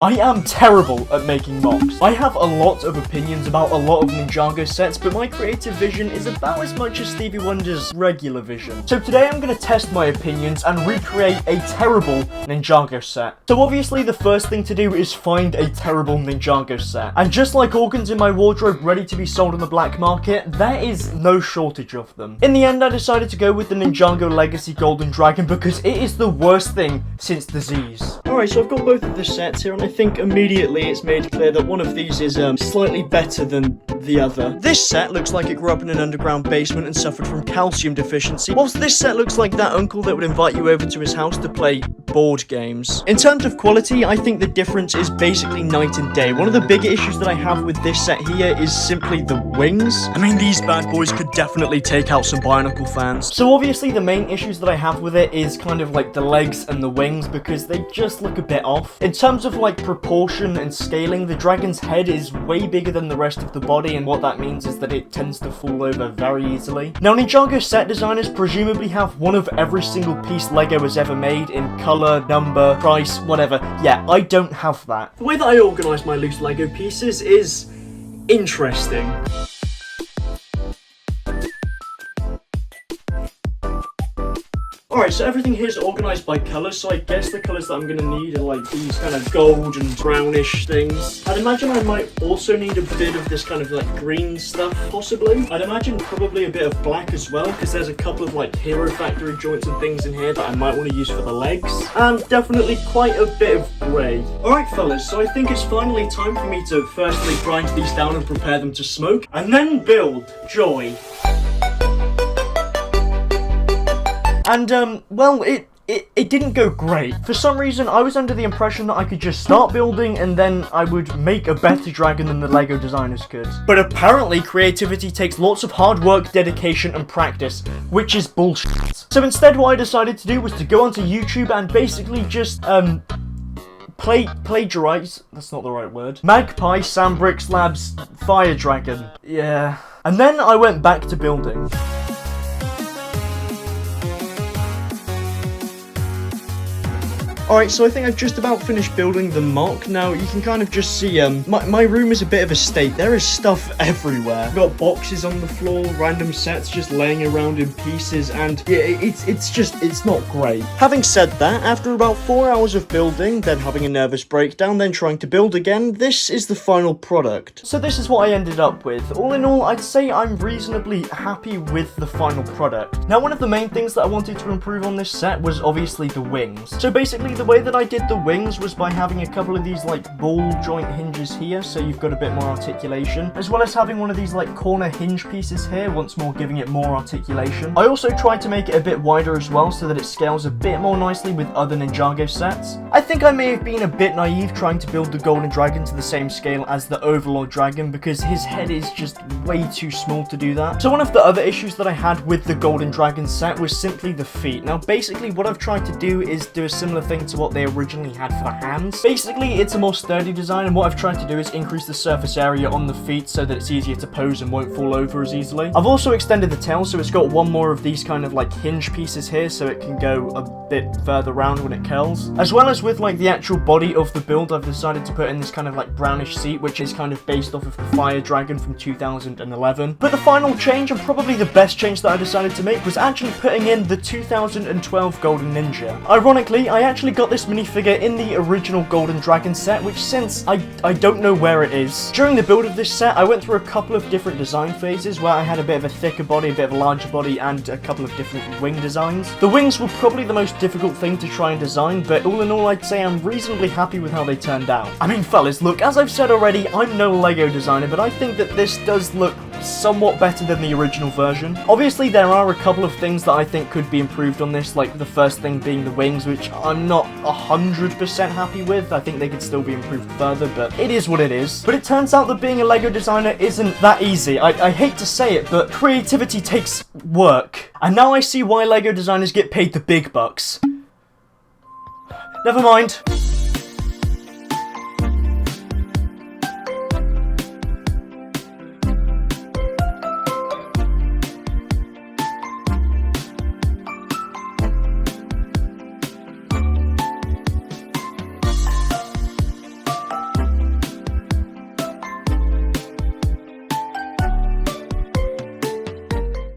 I am terrible at making mocks. I have a lot of opinions about a lot of Ninjago sets, but my creative vision is about as much as Stevie Wonder's regular vision. So today I'm going to test my opinions and recreate a terrible Ninjago set. So obviously the first thing to do is find a terrible Ninjago set. And just like organs in my wardrobe ready to be sold on the black market, there is no shortage of them. In the end, I decided to go with the Ninjago Legacy Golden Dragon because it is the worst thing since the Z's. Alright, so I've got both of the sets here, and I think immediately it's made clear that one of these is slightly better than the other. This set looks like it grew up in an underground basement and suffered from calcium deficiency, whilst this set looks like that uncle that would invite you over to his house to play board games. In terms of quality, I think the difference is basically night and day. One of the bigger issues that I have with this set here is simply the wings. I mean, these bad boys could definitely take out some Bionicle fans. So obviously the main issues that I have with it is kind of like the legs and the wings, because they just look a bit off. In terms of like proportion and scaling, the dragon's head is way bigger than the rest of the body, and what that means is that it tends to fall over very easily. Now, Ninjago set designers presumably have one of every single piece LEGO has ever made in colour, number, price, whatever. Yeah, I don't have that. The way that I organise my loose LEGO pieces is interesting. Alright, so everything here is organised by colour, so I guess the colours that I'm going to need are like these kind of gold and brownish things. I'd imagine I might also need a bit of this kind of like green stuff, possibly. I'd imagine probably a bit of black as well, because there's a couple of like Hero Factory joints and things in here that I might want to use for the legs. And definitely quite a bit of grey. Alright fellas, so I think it's finally time for me to firstly grind these down and prepare them to smoke, and then build. Joy. And, well, it didn't go great. For some reason, I was under the impression that I could just start building and then I would make a better dragon than the LEGO designers could. But apparently, creativity takes lots of hard work, dedication, and practice, which is bullshit. So instead, what I decided to do was to go onto YouTube and basically just, plagiarize, that's not the right word. Magpie Sandbricks Labs Fire Dragon. Yeah. And then I went back to building. Alright, so I think I've just about finished building the mock. Now, you can kind of just see, my room is a bit of a state. There is stuff everywhere. I've got boxes on the floor, random sets just laying around in pieces, and yeah, it's not great. Having said that, after about 4 hours of building, then having a nervous breakdown, then trying to build again, this is the final product. So this is what I ended up with. All in all, I'd say I'm reasonably happy with the final product. Now, one of the main things that I wanted to improve on this set was obviously the wings. So basically, the way that I did the wings was by having a couple of these like ball joint hinges here, so you've got a bit more articulation, as well as having one of these like corner hinge pieces here, once more giving it more articulation. I also tried to make it a bit wider as well, so that it scales a bit more nicely with other Ninjago sets. I think I may have been a bit naive trying to build the Golden Dragon to the same scale as the Overlord Dragon, because his head is just way too small to do that. So one of the other issues that I had with the Golden Dragon set was simply the feet. Now basically what I've tried to do is do a similar thing to what they originally had for the hands. Basically, it's a more sturdy design, and what I've tried to do is increase the surface area on the feet so that it's easier to pose and won't fall over as easily. I've also extended the tail, so it's got one more of these kind of like hinge pieces here, so it can go a bit further round when it curls. As well as with like the actual body of the build, I've decided to put in this kind of like brownish seat, which is kind of based off of the Fire Dragon from 2011. But the final change, and probably the best change that I decided to make, was actually putting in the 2012 Golden Ninja. Ironically, I actually got this minifigure in the original Golden Dragon set, which since I don't know where it is. During the build of this set, I went through a couple of different design phases where I had a bit of a thicker body, a bit of a larger body, and a couple of different wing designs. The wings were probably the most difficult thing to try and design, but all in all, I'd say I'm reasonably happy with how they turned out. I mean, fellas, look, as I've said already, I'm no LEGO designer, but I think that this does look somewhat better than the original version. Obviously, there are a couple of things that I think could be improved on this, like the first thing being the wings, which I'm not 100% happy with. I think they could still be improved further, but it is what it is. But it turns out that being a LEGO designer isn't that easy. I hate to say it, but creativity takes work. And now I see why LEGO designers get paid the big bucks. Never mind.